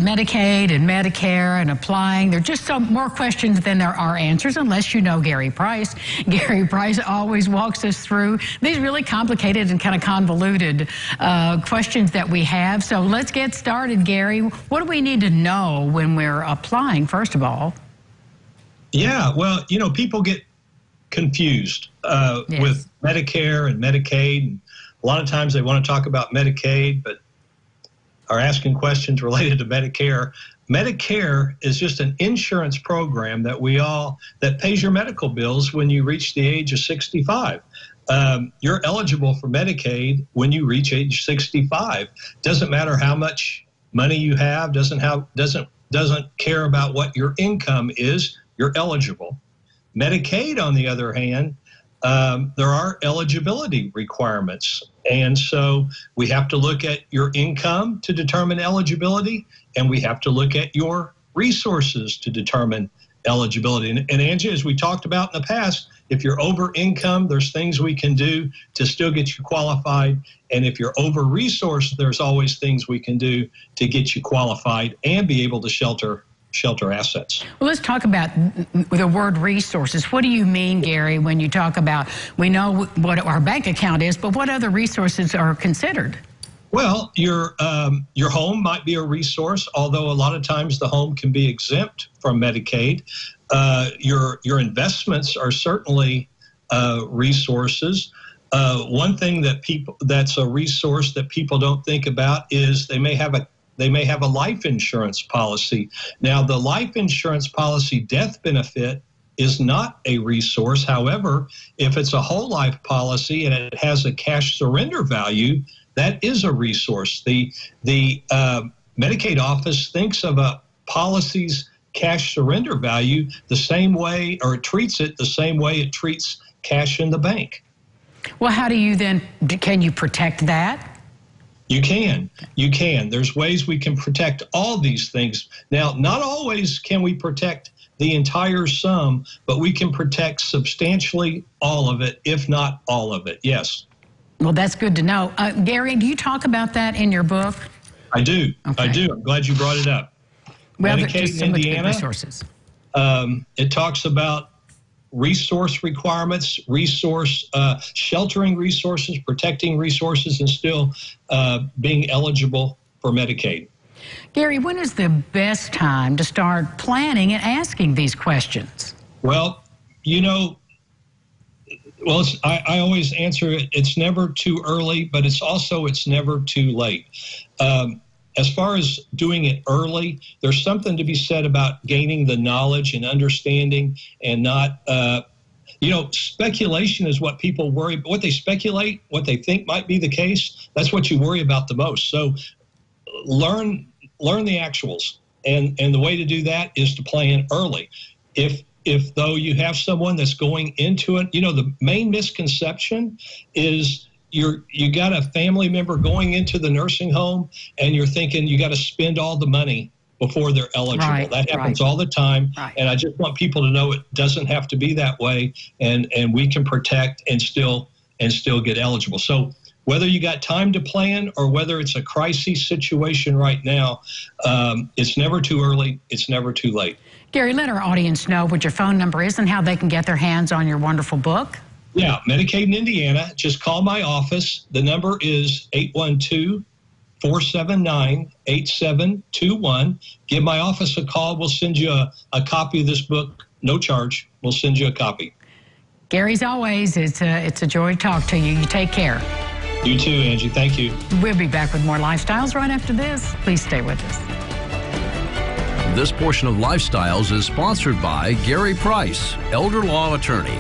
Medicaid and Medicare and applying. There are just some more questions than there are answers, unless you know Gary Price. Gary Price always walks us through these really complicated and kind of convoluted questions that we have. So let's get started, Gary. What do we need to know when we're applying, first of all? Yeah, well, you know, people get confused with Medicare and Medicaid. And a lot of times they want to talk about Medicaid, but are asking questions related to Medicare. Medicare is just an insurance program that pays your medical bills when you reach the age of 65. You're eligible for Medicaid when you reach age 65. Doesn't matter how much money you have, doesn't care about what your income is, you're eligible. Medicaid, on the other hand, there are eligibility requirements. And so we have to look at your income to determine eligibility, and we have to look at your resources to determine eligibility. And Angie, as we talked about in the past, if you're over income, there's things we can do to still get you qualified. And if you're over resourced, there's always things we can do to get you qualified and be able to shelter assets. Well, let's talk about the word resources. What do you mean, Gary, when you talk about, we know what our bank account is, but what other resources are considered? Well, your home might be a resource, although a lot of times the home can be exempt from Medicaid. Your investments are certainly resources. One thing that's a resource that people don't think about is they may have a life insurance policy. Now, the life insurance policy death benefit is not a resource. However, if it's a whole life policy and it has a cash surrender value, that is a resource. The Medicaid office thinks of a policy's cash surrender value the same way, or it treats it the same way it treats cash in the bank. Well, how do you then, can you protect that? You can. There's ways we can protect all these things. Now, not always can we protect the entire sum, but we can protect substantially all of it, if not all of it. Yes. Well, that's good to know. Gary, do you talk about that in your book? I do. Okay. I do. I'm glad you brought it up. Well, Medicaid in Indiana, resources. It talks about resource requirements, sheltering resources, protecting resources, and still being eligible for Medicaid. Gary, when is the best time to start planning and asking these questions? Well, you know, I always answer it, it's never too early, but it's never too late. As far as doing it early, there's something to be said about gaining the knowledge and understanding and not, speculation is what people worry about. What they speculate, what they think might be the case, that's what you worry about the most. So learn the actuals. And the way to do that is to plan early. If though you have someone that's going into it, the main misconception is you got a family member going into the nursing home and you're thinking you got to spend all the money before they're eligible. Right, that happens all the time. Right. And I just want people to know it doesn't have to be that way, and we can protect and still get eligible. So whether you got time to plan or whether it's a crisis situation right now, it's never too early, it's never too late. Gary, let our audience know what your phone number is and how they can get their hands on your wonderful book. Yeah, Medicaid in Indiana. Just call my office. The number is 812-479-8721. Give my office a call. We'll send you a copy of this book, no charge. We'll send you a copy. Gary, as always, it's a joy to talk to you. You take care. You too, Angie. Thank you. We'll be back with more Lifestyles right after this. Please stay with us. This portion of Lifestyles is sponsored by Gary Price, elder law attorney.